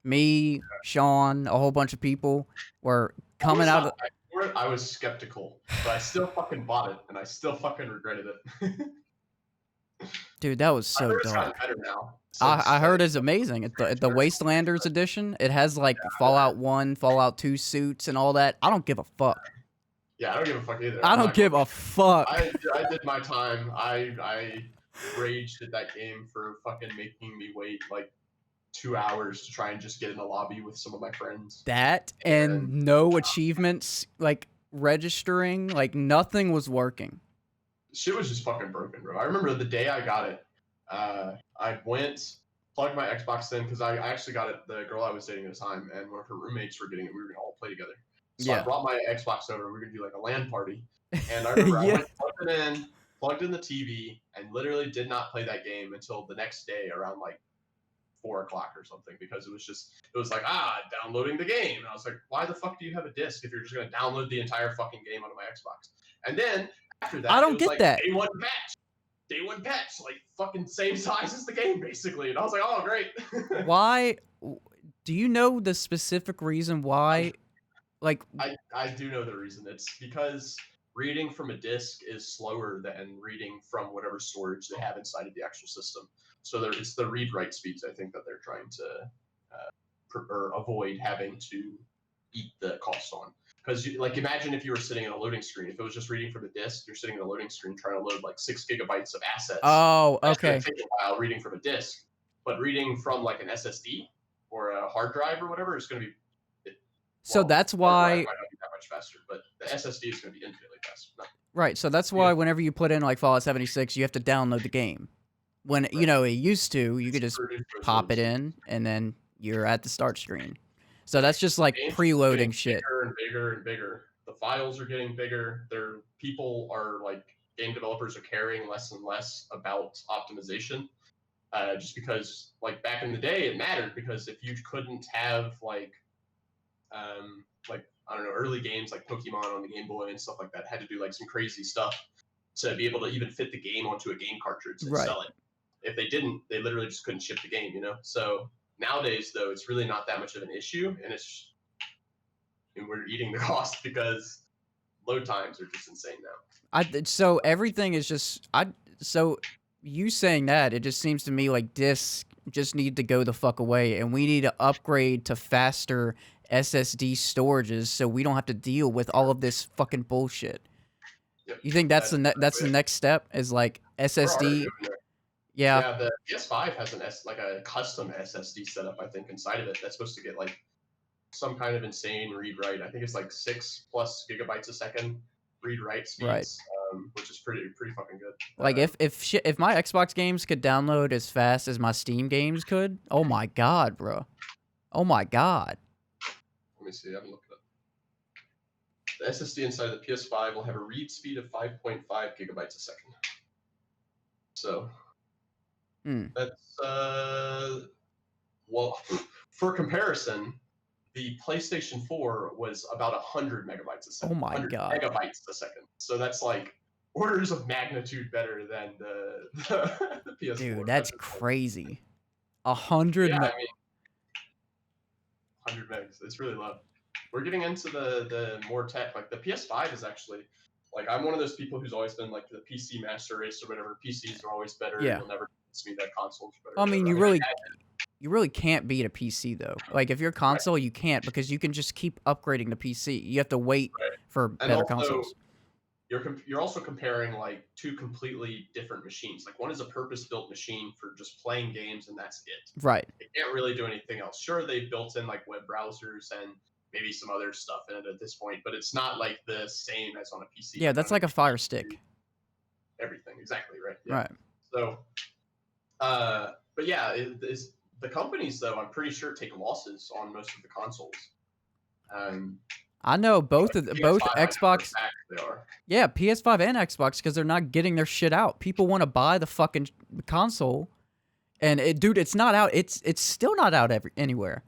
Me, Sean, a whole bunch of people were coming out of. For it, I was skeptical, but I still fucking bought it, and I still fucking regretted it. Dude, that was so It's gotten dark. better now. I heard it's amazing. The Wastelanders edition, it has like Fallout 1, Fallout 2 suits and all that. I don't give a fuck. Yeah, I don't give a fuck either. I don't give a fuck. I did my time. I raged at that game for fucking making me wait like 2 hours to try and just get in a lobby with some of my friends. That and no achievements like registering, like nothing was working. Shit was just fucking broken, bro. I remember the day I got it. I went, plugged my Xbox in because I actually got it. The girl I was dating at the time and one of her roommates were getting it. We were gonna all play together. So I brought my Xbox over. We were gonna do like a LAN party. And I remember I went, plugged in the TV, and literally did not play that game until the next day around like 4 o'clock or something, because it was like, downloading the game. And I was like, why the fuck do you have a disc if you're just gonna download the entire fucking game onto my Xbox? And then after that, I don't get like that. Day one patch, like fucking same size as the game basically. And I was like, oh great. Why? Do you know the specific reason why? Like, I do know the reason. It's because reading from a disk is slower than reading from whatever storage they have inside of the actual system. So it's the read-write speeds, I think, that they're trying to or avoid having to eat the cost on. Because, like, imagine if you were sitting in a loading screen. If it was just reading from a disk, you're sitting in a loading screen trying to load like 6 gigabytes of assets. oh, That's okay. gonna take a while reading from a disk, but reading from like an SSD or a hard drive or whatever is going to be. So that's why. Might not be that much faster, but the SSD is going to be infinitely faster. No. Right. So that's why whenever you put in like Fallout 76, you have to download the game. When it used to, you could just pop it in and then you're at the start screen. So that's just like preloading shit. Bigger and bigger and bigger. The files are getting bigger. People are like, game developers are caring less and less about optimization. Just because, like, back in the day, it mattered, because if you couldn't have like I don't know, early games like Pokemon on the Game Boy and stuff like that had to do like some crazy stuff to be able to even fit the game onto a game cartridge and sell it. If they didn't, they literally just couldn't ship the game, So nowadays, though, it's really not that much of an issue, and we're eating the cost because load times are just insane now. So everything is just so you saying that, it just seems to me like discs just need to go the fuck away, and we need to upgrade to faster SSD storages so we don't have to deal with all of this fucking bullshit. Yep. You think that's the next step is like SSD? Yeah, the PS5 has a custom SSD setup, I think, inside of it that's supposed to get like some kind of insane read-write. I think it's like 6+ gigabytes a second read-write speeds, which is pretty fucking good. Like if my Xbox games could download as fast as my Steam games could, oh my god, bro, oh my god. Let me see. I haven't looked it up. The SSD inside the PS5 will have a read speed of 5.5 gigabytes a second. So that's well, for comparison, the PlayStation 4 was about 100 megabytes a second. Oh my god, megabytes a second. So that's like orders of magnitude better than the PS4. Dude, that's crazy. 100. Yeah, 100 megs. It's really low. We're getting into the more tech. Like the PS5 is actually, like, I'm one of those people who's always been like the PC master race or whatever. PCs are always better. Yeah. You'll never convince me that consoles are better. I mean, you really can't beat a PC though. Like if you're a console, you can't, because you can just keep upgrading the PC. You have to wait for better consoles. you're also comparing like two completely different machines. Like one is a purpose-built machine for just playing games and that's it. Right. It can't really do anything else. Sure, they've built in like web browsers and maybe some other stuff in it at this point, but it's not like the same as on a PC. Yeah, that's like a Fire Stick. Everything, exactly, right? Yeah. Right. So, but yeah, the companies though, I'm pretty sure take losses on most of the consoles. I know both Xbox. They are. Yeah, PS5 and Xbox because they're not getting their shit out. People want to buy the fucking console, and dude, it's not out. It's still not out anywhere.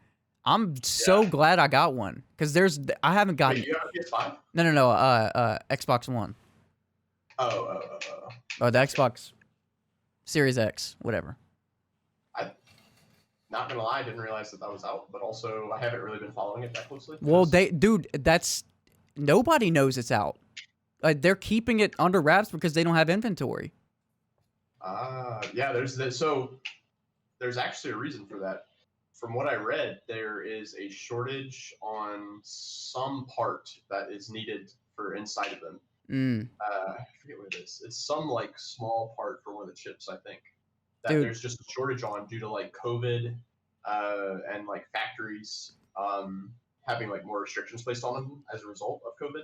I'm so glad I got one because I haven't gotten. Wait, you have a PS5? No. Xbox One. Oh. Oh, the Xbox Series X, whatever. Not gonna lie, I didn't realize that was out, but also I haven't really been following it that closely. Well, that's nobody knows it's out. They're keeping it under wraps because they don't have inventory. Yeah, there's actually a reason for that. From what I read, there is a shortage on some part that is needed for inside of them. I forget what it is. It's some like small part for one of the chips, I think. That there's just a shortage on due to like COVID and like factories having like more restrictions placed on them as a result of COVID.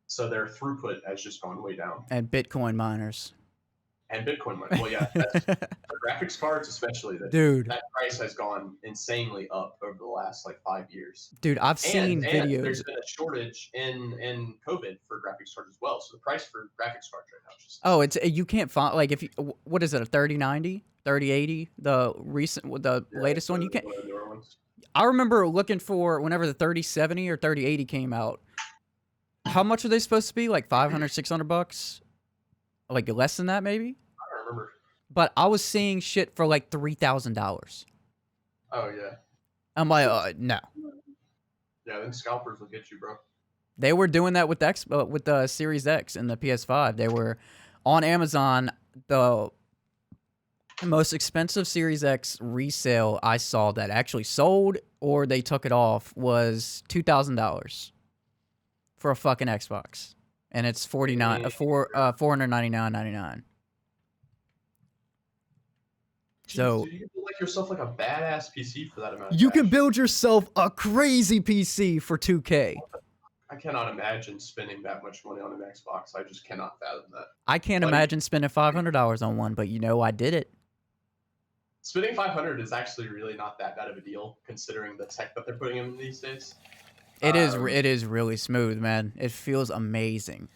So their throughput has just gone way down. And Bitcoin miners. And Bitcoin miners. Well, yeah, the graphics cards especially. Dude, that price has gone insanely up over the last like 5 years. Dude, I've seen videos. And there's been a shortage in COVID for graphics cards as well. So the price for graphics cards right now is just you can't find like if you what is it, a 3090, 3080, the latest one you can't. I remember looking for whenever the 3070 or 3080 came out. How much are they supposed to be? Like 500, 600 bucks? Like less than that, maybe? I don't remember. But I was seeing shit for like $3,000. Oh, yeah. I'm like, no. Yeah, then scalpers will get you, bro. They were doing that with the Series X and the PS5. They were on Amazon. The most expensive Series X resale I saw that actually sold or they took it off was $2,000 for a fucking Xbox. And it's $499.99. So dude, you can build like yourself like a badass PC for that amount. You can build yourself a crazy PC for $2K. I cannot imagine spending that much money on an Xbox. I just cannot fathom that. I can't imagine spending $500 on one, but I did it. Spending $500 is actually really not that bad of a deal considering the tech that they're putting in these days. It is really smooth, man. It feels amazing.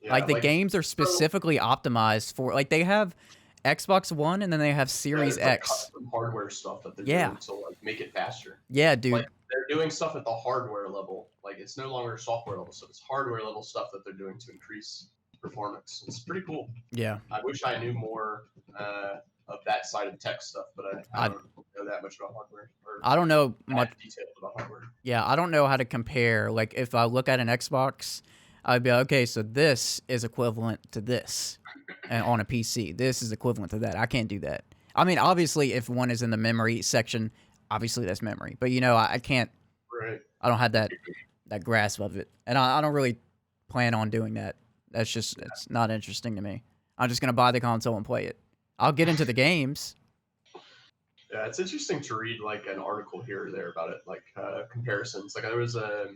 Yeah, like the games are specifically optimized for like they have Xbox One and then they have Series X. Custom hardware stuff that they're doing to like make it faster. Yeah, dude. Like, they're doing stuff at the hardware level. Like it's no longer software level, so it's hardware level stuff that they're doing to increase performance. It's pretty cool. Yeah. I wish I knew more of that side of tech stuff, but I don't know that much about hardware. I don't know much detail about hardware. Yeah, I don't know how to compare. Like if I look at an Xbox, I'd be like, okay, so this is equivalent to this, and on a PC, this is equivalent to that. I can't do that. I mean, obviously, if one is in the memory section, obviously that's memory. But I can't. Right. I don't have that grasp of it, and I don't really plan on doing that. It's not interesting to me. I'm just gonna buy the console and play it. I'll get into the games. Yeah, it's interesting to read like an article here or there about it, like comparisons. Like there was a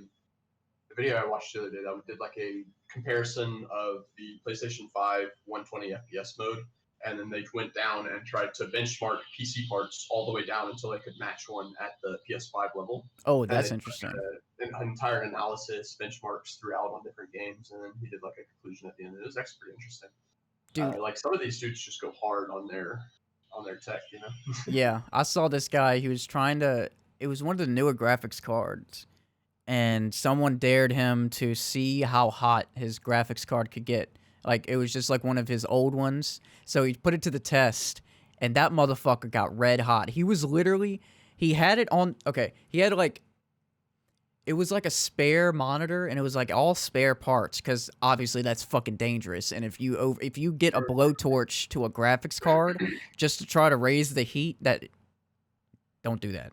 video I watched the other day that did like a comparison of the PlayStation 5 120 FPS mode, and then they went down and tried to benchmark PC parts all the way down until they could match one at the PS5 level. Oh, that's interesting. An entire analysis, benchmarks throughout on different games, and then he did like a conclusion at the end. It was actually pretty interesting. Dude, like some of these dudes just go hard on their tech, Yeah, I saw this guy. He was trying to. It was one of the newer graphics cards, and someone dared him to see how hot his graphics card could get. Like it was just like one of his old ones. So he put it to the test, and that motherfucker got red hot. He was literally. He had it on. Okay, he had like. It was like a spare monitor, and it was like all spare parts, because obviously that's fucking dangerous. And if you get a blowtorch to a graphics card just to try to raise the heat, don't do that.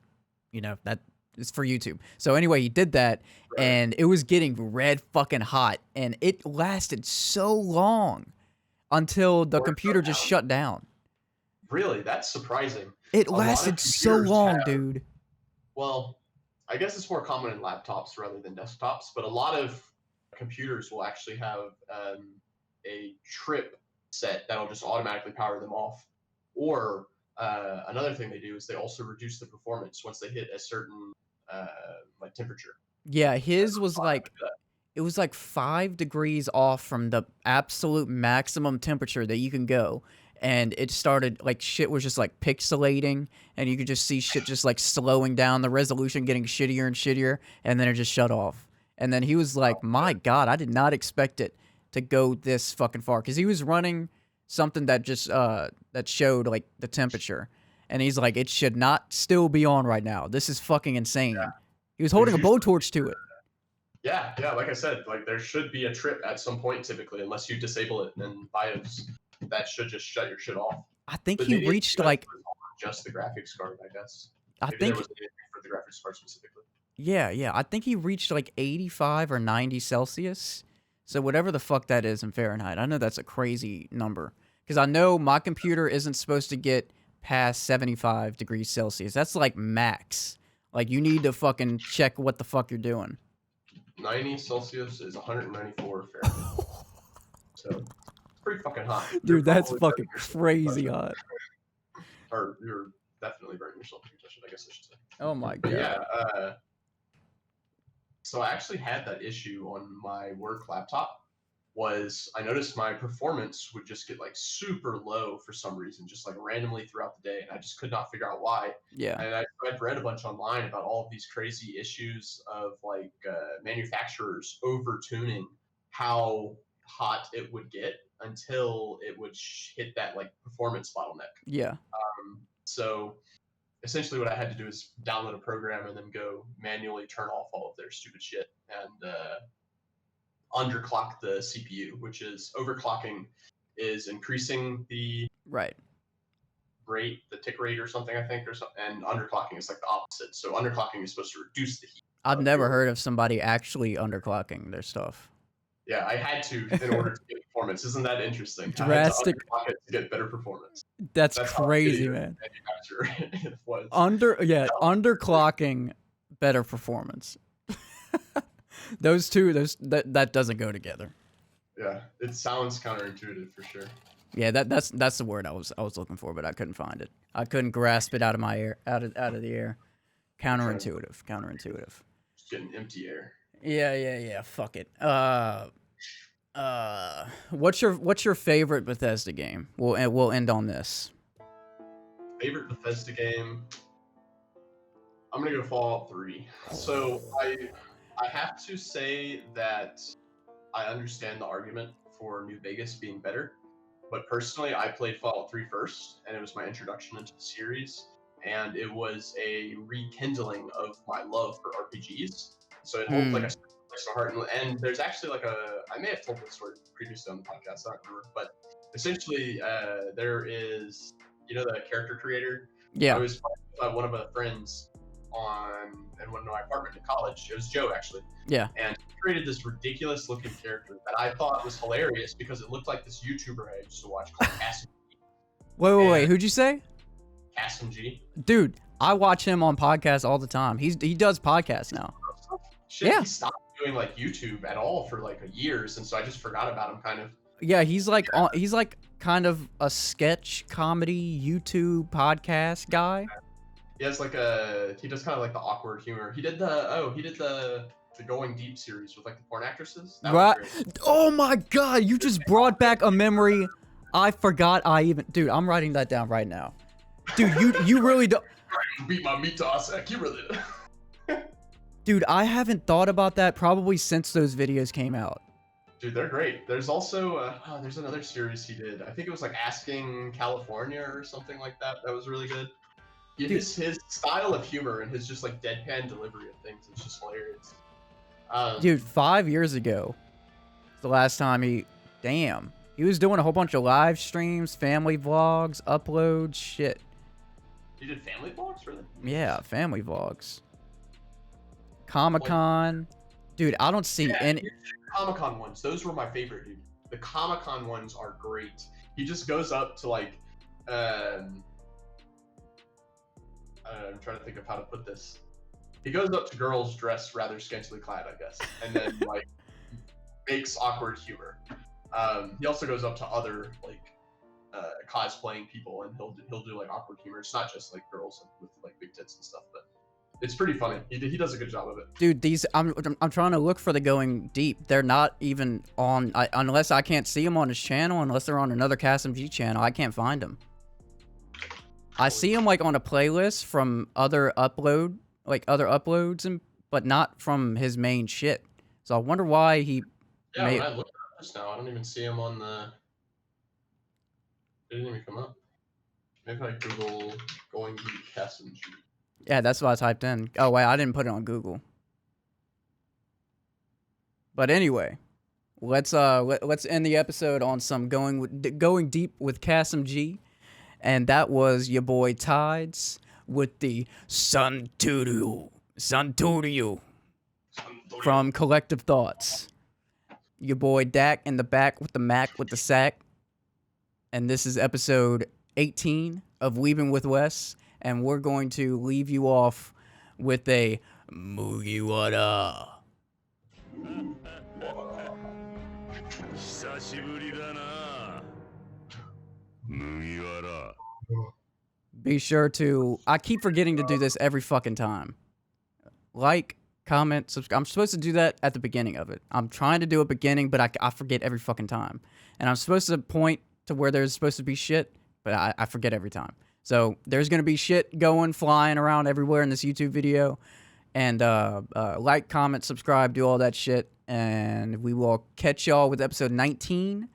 That It's for YouTube. So anyway, he did that, Right. and it was getting red fucking hot, and it lasted so long until the computer just shut down. Really, that's surprising. It A lot of lasted so computers long, have- dude. Well, I guess it's more common in laptops rather than desktops, but a lot of computers will actually have a trip set that'll just automatically power them off. Or another thing they do is they also reduce the performance once they hit a certain like temperature. Yeah, his was like, it was like 5 degrees off from the absolute maximum temperature that you can go. And it started, like, shit was just, like, pixelating. And you could just see shit just, like, slowing down, the resolution getting shittier and shittier. And then it just shut off. And then he was like, my God, I did not expect it to go this fucking far. Because he was running something that just, that showed, like, the temperature. And he's like, it should not still be on right now. This is fucking insane. Yeah. He was holding a blowtorch to it. Yeah, like I said, like there should be a trip at some point typically, unless you disable it in BIOS. That should just shut your shit off. I think But he maybe reached it's like, just the graphics card, I guess. I Maybe think, there wasn't anything for the graphics card specifically. yeah, I think he reached like 85 or 90 Celsius. So whatever the fuck that is in Fahrenheit. I know that's a crazy number. Because I know my computer isn't supposed to get past 75 degrees Celsius. That's like max. Like you need to fucking check what the fuck you're doing. 90 Celsius is 194 Fahrenheit. So it's pretty fucking hot. Dude, that's probably fucking burning yourself crazy if you touch hot. it. Or you're definitely burning yourself if you touch it, I guess I should say. Oh my But God. yeah, so I actually had that issue on my work laptop. Was I noticed my performance would just get like super low for some reason, just like randomly throughout the day, and I just could not figure out why. Yeah. And I've read a bunch online about all of these crazy issues of like manufacturers over tuning how hot it would get until it would hit that like performance bottleneck. Yeah. So essentially what I had to do is download a program and then go manually turn off all of their stupid shit and underclock the CPU, which is overclocking is increasing the Right. rate, the tick rate or something, I think, or something, and underclocking is like the opposite. So underclocking is supposed to reduce the heat. I've never heard of somebody actually underclocking their stuff. Yeah, I had to in order to get performance. Isn't that interesting? Drastic. I had to underclock it to get better performance. That's That's how crazy, shitty man. Manufacturer was. Underclocking, better performance. Those two, that doesn't go together. Yeah, it sounds counterintuitive for sure. Yeah, that's the word I was looking for, but I couldn't find it. I couldn't grasp it out of my air, out of the air. Counterintuitive. Just getting empty air. Yeah. Fuck it. What's your favorite Bethesda game? We'll end on this. Favorite Bethesda game? I'm gonna go Fallout 3. So I have to say that I understand the argument for New Vegas being better, but personally I played Fallout 3 first, and it was my introduction into the series, and it was a rekindling of my love for RPGs. So it holds like a special place in my heart, and there's actually like I may have told this story previously on the podcast, I don't remember, but essentially there is, you know, the character creator. Yeah. I was playing with one of my friends in one of my apartment in college. It was Joe, actually. Yeah. And he created this ridiculous looking character that I thought was hilarious because it looked like this YouTuber I used to watch called Cassim G. Wait. Who'd you say? Cassim G. Dude, I watch him on podcasts all the time. He does podcasts now. Shit, Yeah. he stopped doing like YouTube at all for like years, and so I just forgot about him kind of. Yeah, he's like kind of a sketch comedy YouTube podcast guy. He has like he does kind of like the awkward humor. He did the Going Deep series with like the porn actresses. That was Right. great. Oh my God, you just brought back a memory. I forgot dude, I'm writing that down right now. Dude, you really don't. Beat my meat to Osek. You really did. Dude, I haven't thought about that probably since those videos came out. Dude, they're great. There's also there's another series he did. I think it was like Asking California or something like that. That was really good. His style of humor and his just like deadpan delivery of things is just hilarious. Dude, 5 years ago, the last time he was doing a whole bunch of live streams, family vlogs, uploads, shit. He did family vlogs, really? Yeah, family vlogs. Comic-Con. Dude, I don't see any. Comic-Con ones. Those were my favorite, dude. The Comic-Con ones are great. He just goes up to like, I'm trying to think of how to put this. He goes up to girls dressed rather scantily clad, I guess, and then like makes awkward humor. He also goes up to other like cosplaying people, and he'll do like awkward humor. It's not just like girls with like big tits and stuff, but it's pretty funny. He does a good job of it. Dude, these I'm trying to look for the going deep. They're not even on unless I can't see them on his channel, unless they're on another CastMG channel. I can't find them. I see them like on a playlist from other uploads, and but not from his main shit. So I wonder why he. Yeah, when I look at this now, I don't even see him on the. It didn't even come up. Maybe I Google going deep CastMG. Yeah, that's what I typed in. Oh wait, I didn't put it on Google. But anyway, let's end the episode on some going deep with CastMG, and that was your boy Tides with the Santoryu from Collective Thoughts. Your boy Dak in the back with the Mac with the sack, and this is episode 18 of Weebing with Wes. And we're going to leave you off with a Mugiwara. Be sure to... I keep forgetting to do this every fucking time. Like, comment, subscribe. I'm supposed to do that at the beginning of it. I'm trying to do a beginning, but I forget every fucking time. And I'm supposed to point to where there's supposed to be shit, but I forget every time. So there's going to be shit flying around everywhere in this YouTube video. And like, comment, subscribe, do all that shit. And we will catch y'all with episode 19